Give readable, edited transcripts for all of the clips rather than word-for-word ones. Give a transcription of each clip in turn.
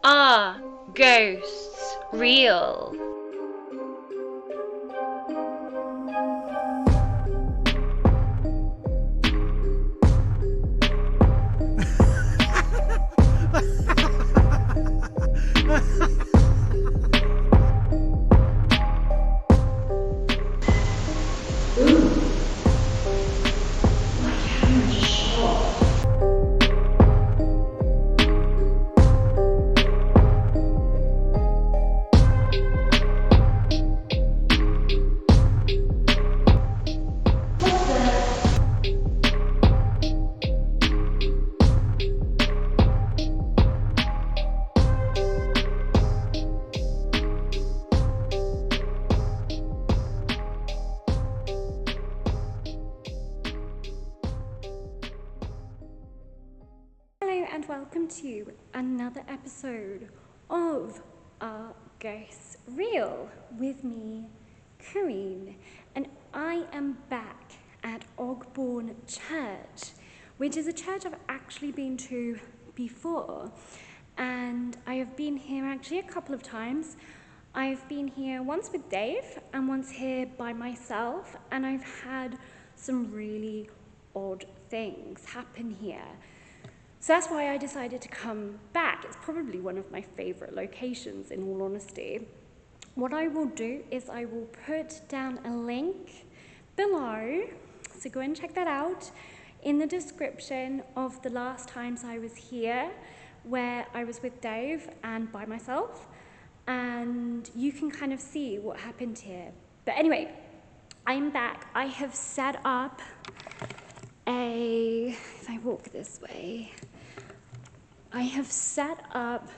Are ghosts real? And welcome to another episode of Are Ghosts Real with me, Corinne, and I am back at Ogbourne Church, which is a church I've actually been to before, and I have been here actually a couple of times. I've been here once with Dave and once here by myself, and I've had some really odd things happen here. So that's why I decided to come back. It's probably one of my favourite locations, in all honesty. What I will do is I will put down a link below, so go and check that out, in the description of the last times I was here, where I was with Dave and by myself, and you can kind of see what happened here. But anyway, I'm back. I have set up if I walk this way, I have set up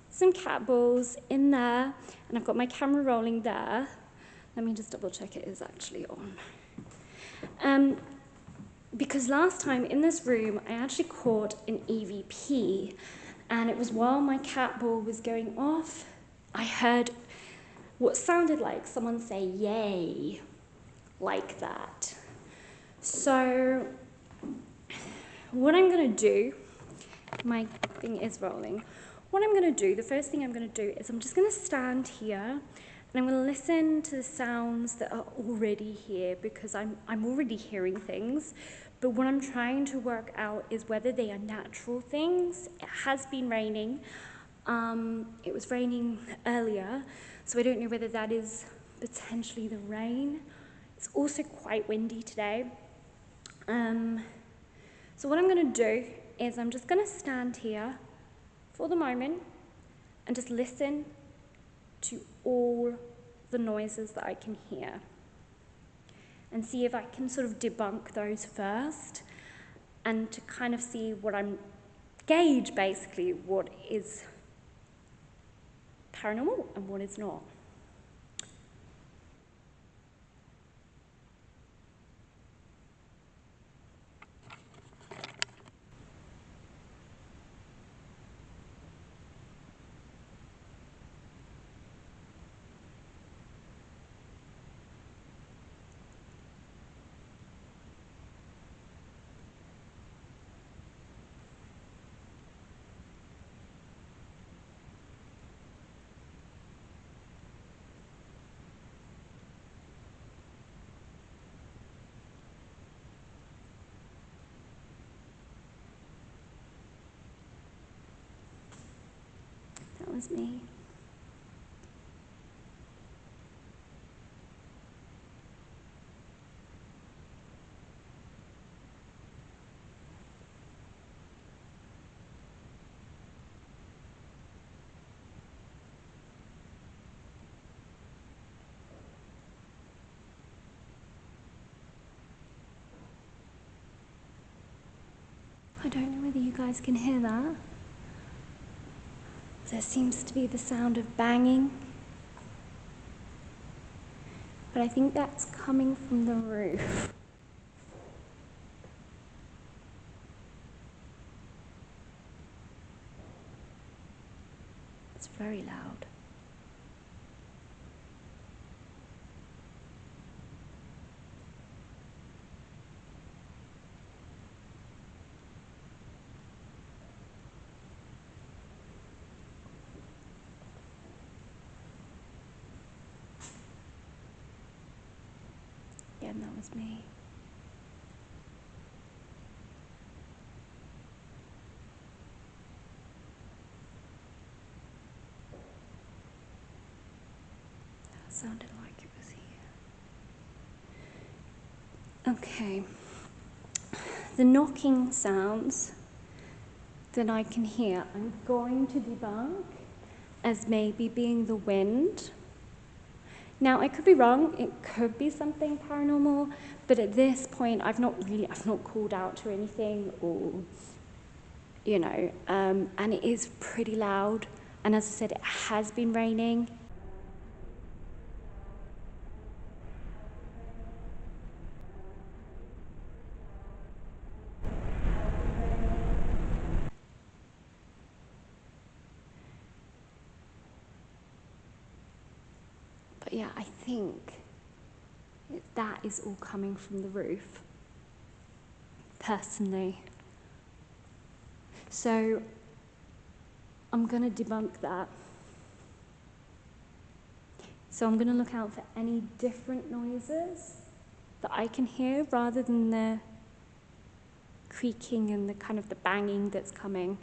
some cat balls in there, and I've got my camera rolling there. Let me just double check it is actually on. Because last time in this room, I actually caught an EVP, and it was while my cat ball was going off, I heard what sounded like someone say, "Yay," like that. So what I'm gonna do, my thing is rolling. What I'm gonna do, the first thing I'm gonna do is I'm just gonna stand here and I'm gonna listen to the sounds that are already here, because I'm already hearing things, but what I'm trying to work out is whether they are natural things. It has been raining. It was raining earlier, so I don't know whether that is potentially the rain. It's also quite windy today. So what I'm going to do is I'm just going to stand here for the moment and just listen to all the noises that I can hear and see if I can sort of debunk those first, and to kind of see gauge basically what is paranormal and what is not. That was me. I don't know whether you guys can hear that. There seems to be the sound of banging, but I think that's coming from the roof. It's very loud. again, that was me. That sounded like it was here. Okay. The knocking sounds that I can hear, I'm going to debunk as maybe being the wind. Now, I could be wrong, it could be something paranormal, but at this point, I've not called out to anything, or, you know, and it is pretty loud, and as I said, it has been raining. But yeah, I think that is all coming from the roof, personally. So I'm going to debunk that. So I'm going to look out for any different noises that I can hear rather than the creaking and the kind of the banging that's coming.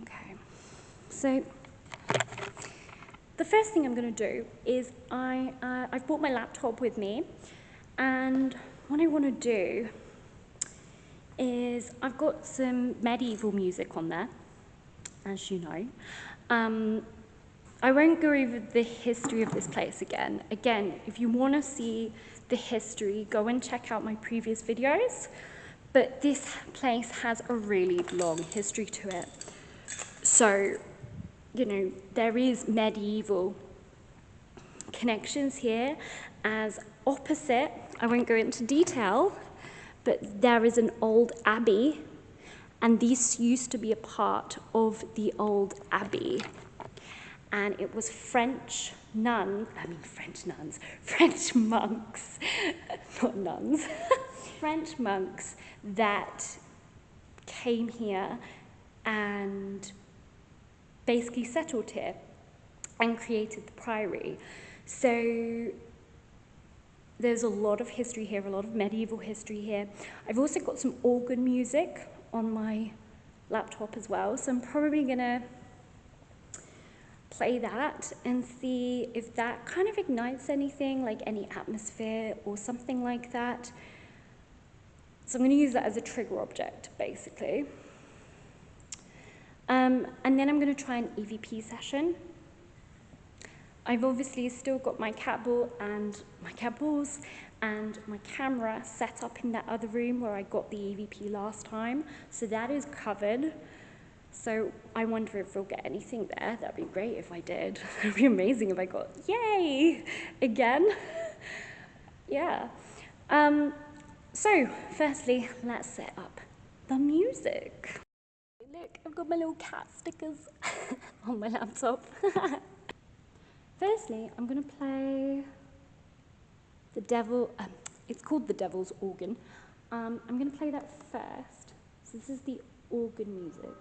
Okay, so the first thing I'm going to do is I've brought my laptop with me, and what I want to do is I've got some medieval music on there, as you know. I won't go over the history of this place again. Again, if you want to see the history, go and check out my previous videos, but this place has a really long history to it. So, you know, there is medieval connections here, as opposite, I won't go into detail, but there is an old abbey, and this used to be a part of the old abbey. And it was French monks, not nuns, French monks that came here and basically settled here and created the priory. So there's a lot of history here, a lot of medieval history here. I've also got some organ music on my laptop as well, so I'm probably gonna play that and see if that kind of ignites anything, like any atmosphere or something like that. So I'm gonna use that as a trigger object, basically. And then I'm going to try an EVP session. I've obviously still got my cat balls and my camera set up in that other room where I got the EVP last time. So that is covered. So I wonder if we'll get anything there. That'd be great if I did. It'd be amazing if I got, yay, again. Yeah. So firstly, let's set up the music. Look, I've got my little cat stickers on my laptop. Firstly, I'm going to play it's called the Devil's Organ. I'm going to play that first. So this is the organ music.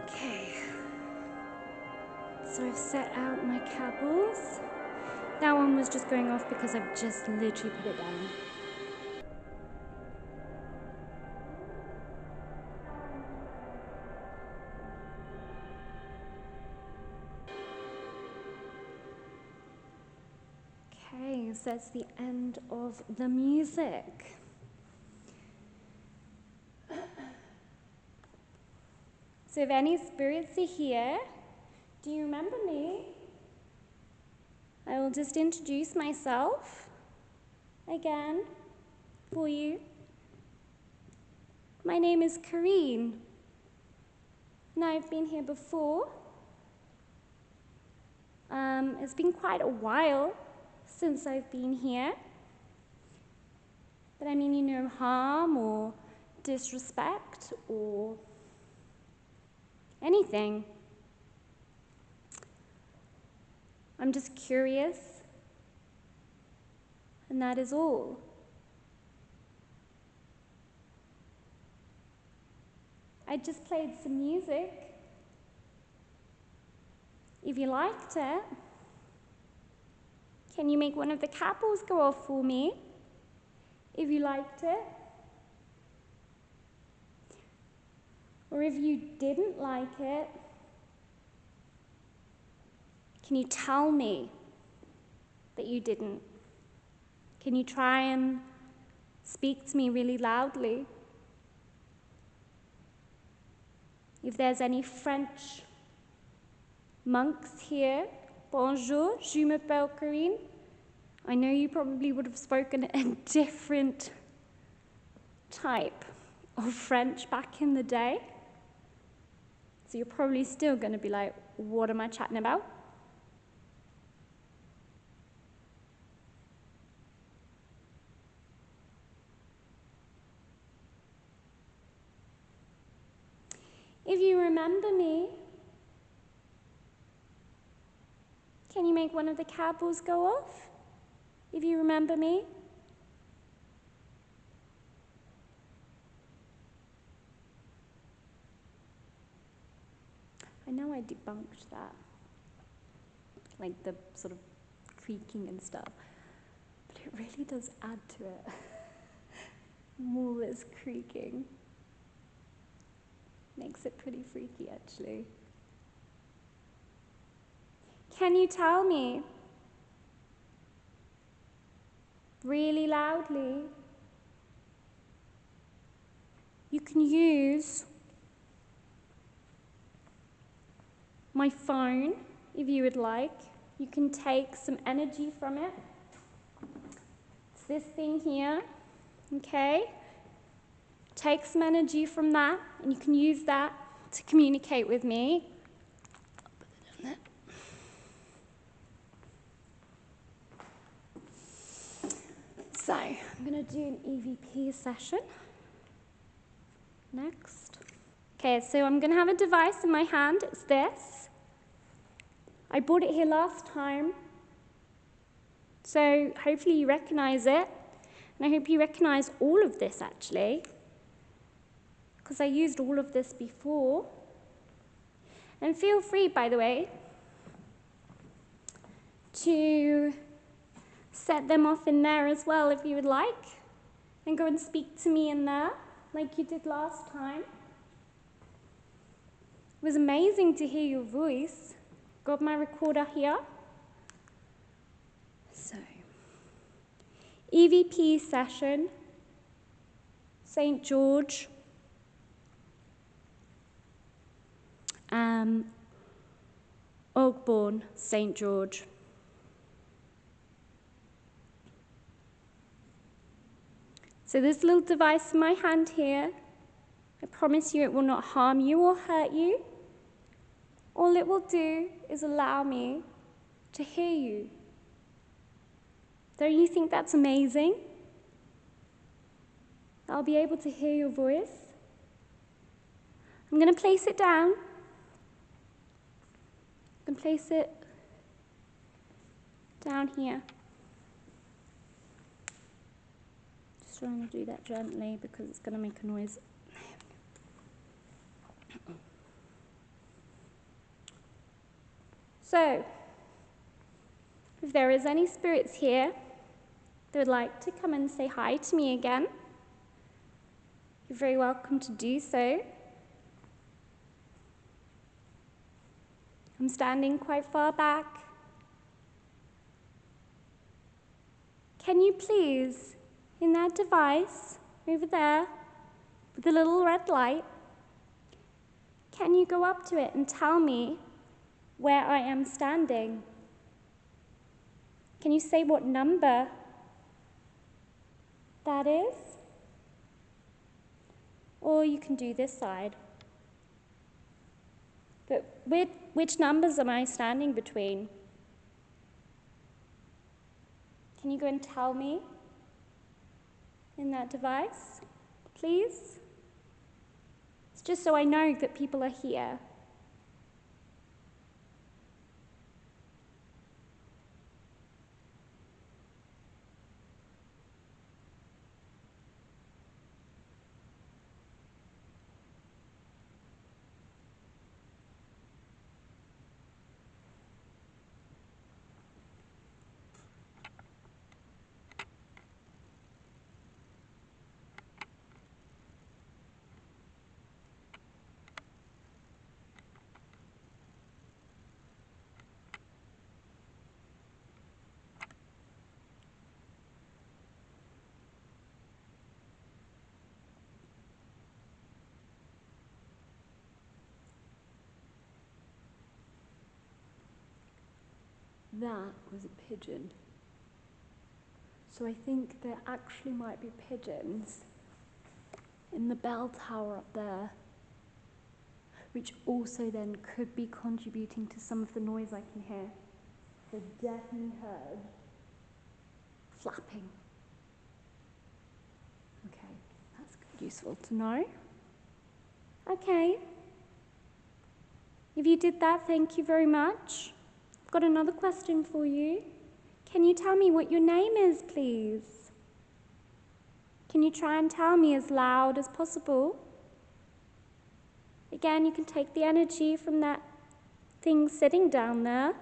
Okay. So I've set out my candles. That one was just going off because I've just literally put it down. Okay, so that's the end of the music. So if any spirits are here, do you remember me? I will just introduce myself again for you. My name is Corinne, and I've been here before. It's been quite a while since I've been here, but I mean you no harm or disrespect or anything. I'm just curious, and that is all. I just played some music. If you liked it, can you make one of the candles go off for me? If you liked it. Or if you didn't like it, can you tell me that you didn't? Can you try and speak to me really loudly? If there's any French monks here, bonjour, je m'appelle Corinne. I know you probably would have spoken a different type of French back in the day. So you're probably still going to be like, what am I chatting about? If you remember me, can you make one of the candles go off? If you remember me? I know I debunked that, like the sort of creaking and stuff, but it really does add to it. More this creaking. Makes it pretty freaky, actually. Can you tell me really loudly? You can use my phone if you would like. You can take some energy from it. It's this thing here, okay? Take some energy from that, and you can use that to communicate with me. So, I'm going to do an EVP session next. Okay, so I'm going to have a device in my hand. It's this. I bought it here last time, so hopefully you recognize it. And I hope you recognize all of this, actually, because I used all of this before. And feel free, by the way, to set them off in there as well if you would like, and go and speak to me in there like you did last time. It was amazing to hear your voice. Got my recorder here. So, EVP session, St. George, Ogbourne, St. George. So this little device in my hand here, I promise you it will not harm you or hurt you. All it will do is allow me to hear you. Don't you think that's amazing? I'll be able to hear your voice. I'm going to place it down. I'm going to place it down here. Just trying to do that gently because it's going to make a noise. So, if there is any spirits here that would like to come and say hi to me again, you're very welcome to do so. I'm standing quite far back. Can you please, in that device over there with the little red light, can you go up to it and tell me where I am standing? Can you say what number that is? Or you can do this side. But which numbers am I standing between? Can you go and tell me in that device, please? It's just so I know that people are here. That was a pigeon. So I think there actually might be pigeons in the bell tower up there, which also then could be contributing to some of the noise I can hear. I definitely heard flapping. Okay, that's useful to know. Okay. If you did that, thank you very much. I've got another question for you. Can you tell me what your name is, please? Can you try and tell me as loud as possible? Again, you can take the energy from that thing sitting down there.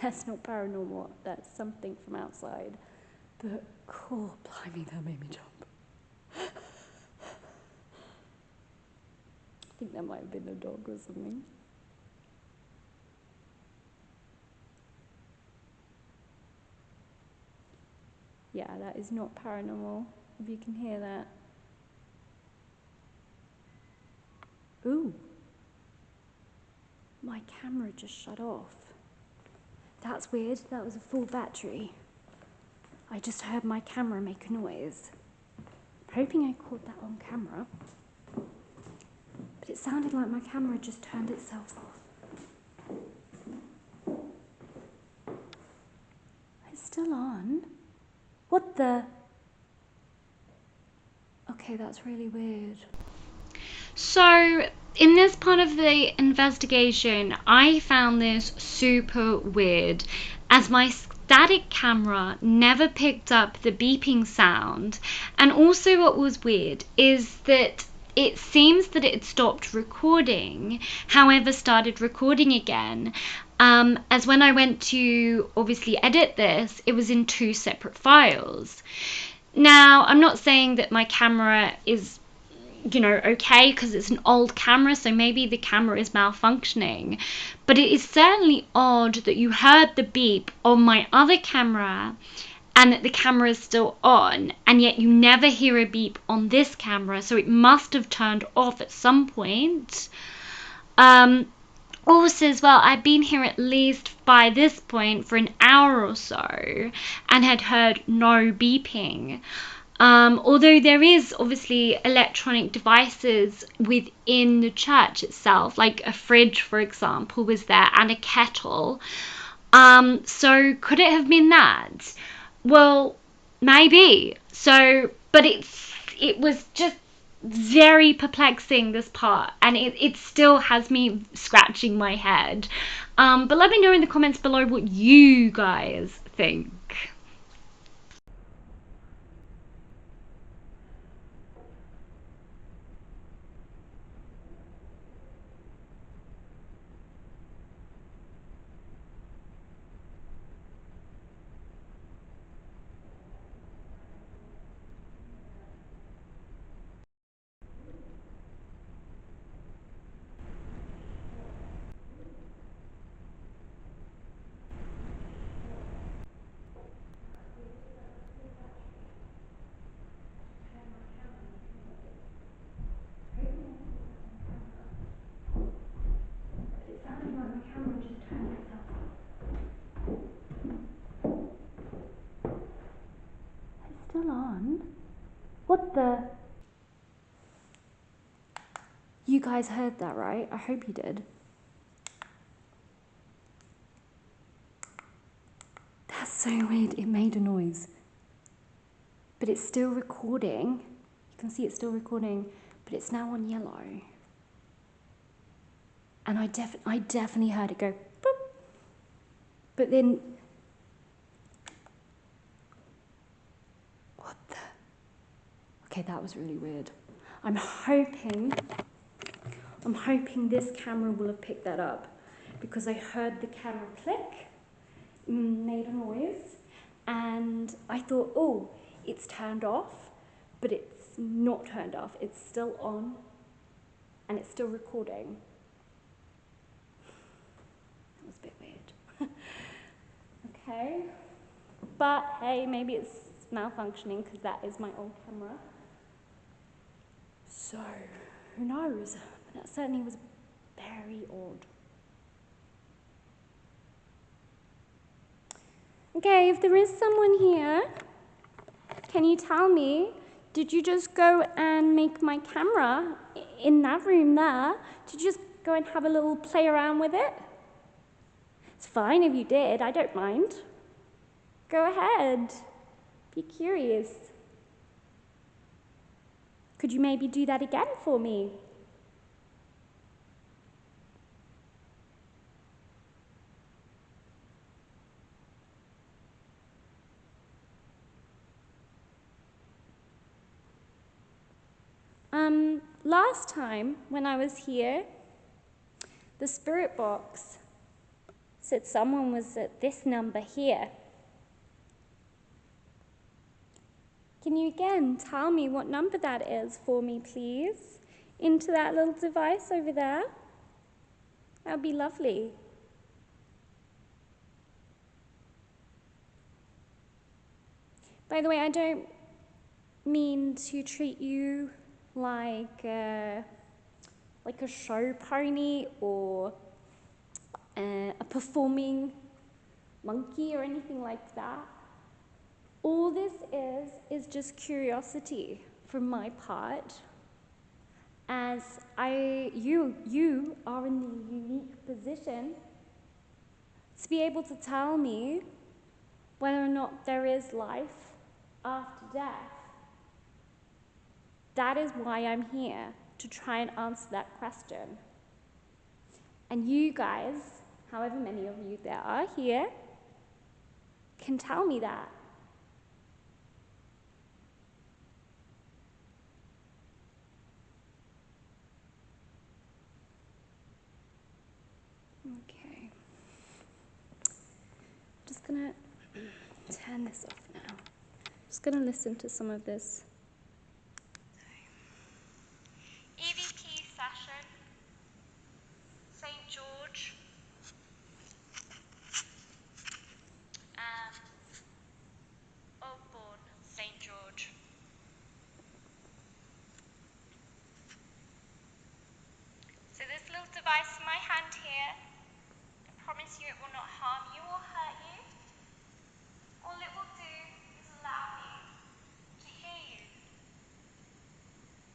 That's not paranormal, that's something from outside. But cool, blimey, that made me jump. I think that might have been a dog or something. Yeah, that is not paranormal, if you can hear that. Ooh. My camera just shut off. That's weird, that was a full battery. I just heard my camera make a noise. I'm hoping I caught that on camera. But it sounded like my camera just turned itself off. It's still on. What the? Okay, that's really weird. So, in this part of the investigation, I found this super weird, as my static camera never picked up the beeping sound. And also what was weird is that it seems that it stopped recording, however started recording again. As when I went to obviously edit this, it was in 2 separate files. Now, I'm not saying that my camera is okay, because it's an old camera, so maybe the camera is malfunctioning, but it is certainly odd that you heard the beep on my other camera and that the camera is still on, and yet you never hear a beep on this camera, so it must have turned off at some point. Also as well, I've been here at least by this point for an hour or so and had heard no beeping. Although there is obviously electronic devices within the church itself, like a fridge, for example, was there, and a kettle. So could it have been that? Well, maybe. So, but it was just very perplexing, this part, and it still has me scratching my head. But let me know in the comments below what you guys think. Still on? What the? You guys heard that, right? I hope you did. That's so weird. It made a noise. But it's still recording. You can see it's still recording, but it's now on yellow. And I definitely heard it go boop. But then, what the? Okay, that was really weird. I'm hoping this camera will have picked that up, because I heard the camera click, made a noise, and I thought, oh, it's turned off, but it's not turned off. It's still on, and it's still recording. That was a bit weird. Okay, but hey, maybe it's malfunctioning, because that is my old camera. So, who knows? But that certainly was very odd. Okay, if there is someone here, can you tell me, did you just go and make my camera in that room there? Did you just go and have a little play around with it? It's fine if you did, I don't mind. Go ahead, be curious. Could you maybe do that again for me? Last time when I was here, the spirit box said someone was at this number here. Can you again tell me what number that is for me, please? Into that little device over there. That would be lovely. By the way, I don't mean to treat you like a show pony or a performing monkey or anything like that. All this is just curiosity from my part, as you are in the unique position to be able to tell me whether or not there is life after death. That is why I'm here, to try and answer that question. And you guys, however many of you there are here, can tell me that. Okay. Just gonna turn this off now. Just gonna listen to some of this. EVP session, St. George, Ogbourne, St. George. So this little device in my hand here, I promise you it will not harm you or hurt you. All it will do is allow me to hear you.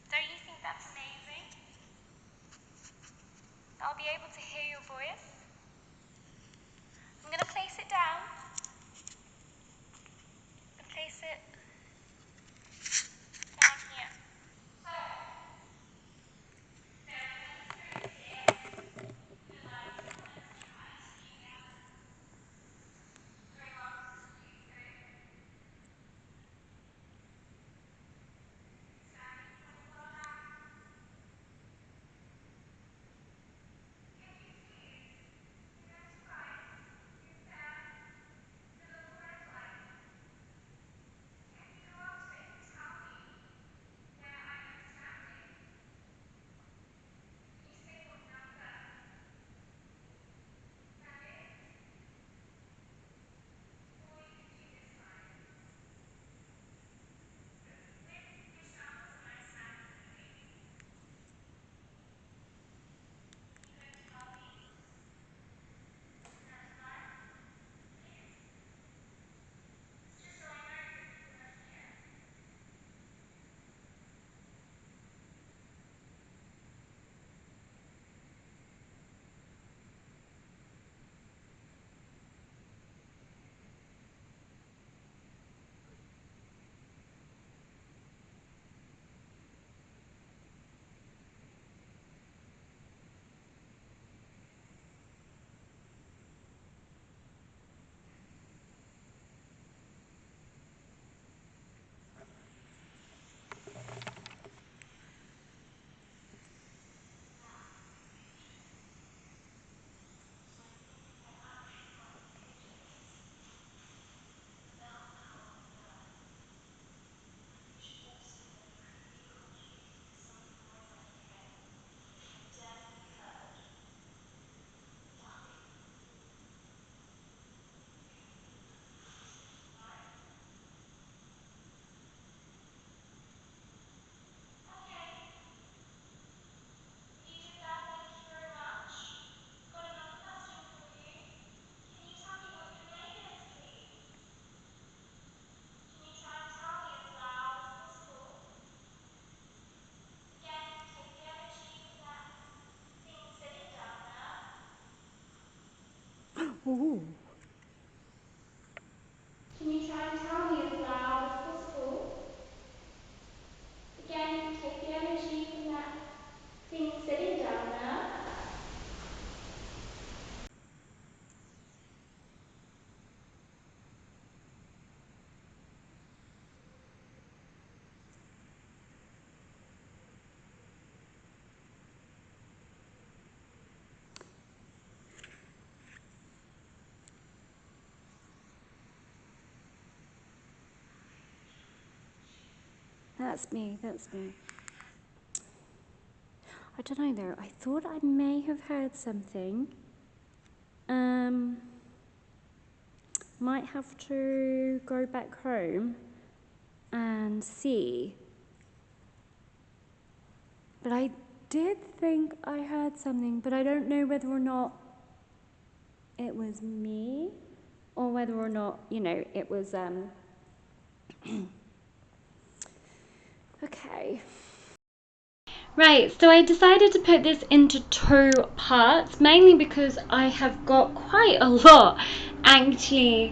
Don't you think that's amazing? I'll be able to hear your voice. I'm going to place That's me, that's me. I don't know though, I thought I may have heard something. Might have to go back home and see. But I did think I heard something, but I don't know whether or not it was me or whether or not, you know, it was, okay. Right, so I decided to put this into 2 parts, mainly because I have got quite a lot actually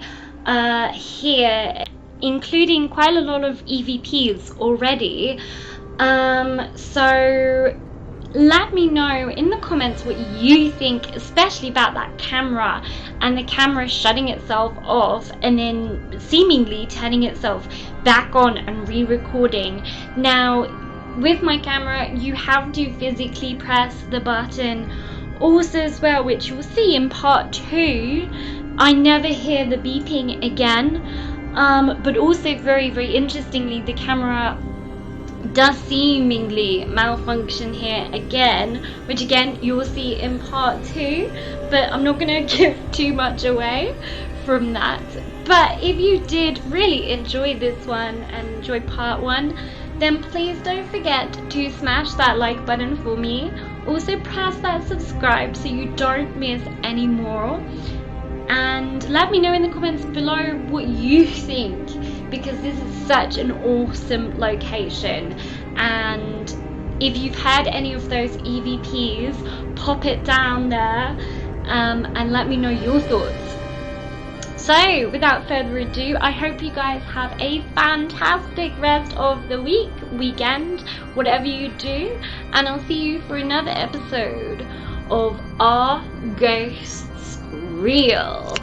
here, including quite a lot of EVPs already. So let me know in the comments what you think, especially about that camera and the camera shutting itself off and then seemingly turning itself back on and re-recording. Now, with my camera, you have to physically press the button also as well, which you'll see in part 2. I never hear the beeping again, but also very, very interestingly, the camera does seemingly malfunction here again, which again you'll see in part 2, but I'm not going to give too much away from that. But if you did really enjoy this one and enjoy part 1, then please don't forget to smash that like button for me. Also press that subscribe so you don't miss any more. And let me know in the comments below what you think, because this is such an awesome location. And if you've had any of those EVPs, pop it down there and let me know your thoughts. So without further ado, I hope you guys have a fantastic rest of the weekend, whatever you do, and I'll see you for another episode of Are Ghosts Real?